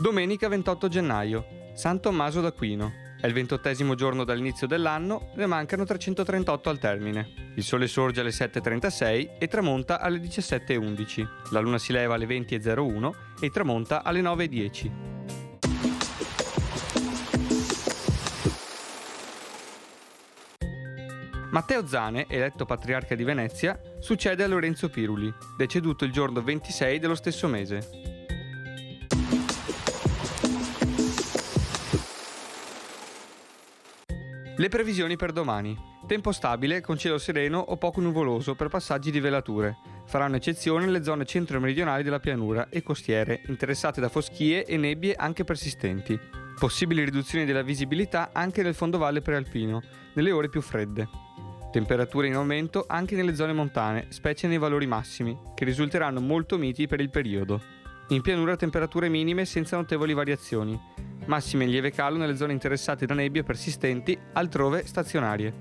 Domenica 28 gennaio, San Tommaso d'Aquino. È il 28° giorno dall'inizio dell'anno, ne mancano 338 al termine. Il sole sorge alle 7:36 e tramonta alle 17:11. La luna si leva alle 20:01 e tramonta alle 9:10. Matteo Zane, eletto patriarca di Venezia, succede a Lorenzo Piruli, deceduto il giorno 26 dello stesso mese. Le previsioni per domani. Tempo stabile con cielo sereno o poco nuvoloso per passaggi di velature. Faranno eccezione le zone centro-meridionali della pianura e costiere, interessate da foschie e nebbie anche persistenti. Possibili riduzioni della visibilità anche nel fondovalle prealpino, nelle ore più fredde. Temperature in aumento anche nelle zone montane, specie nei valori massimi, che risulteranno molto miti per il periodo. In pianura temperature minime senza notevoli variazioni. Massime in lieve calo nelle zone interessate da nebbie persistenti, altrove stazionarie.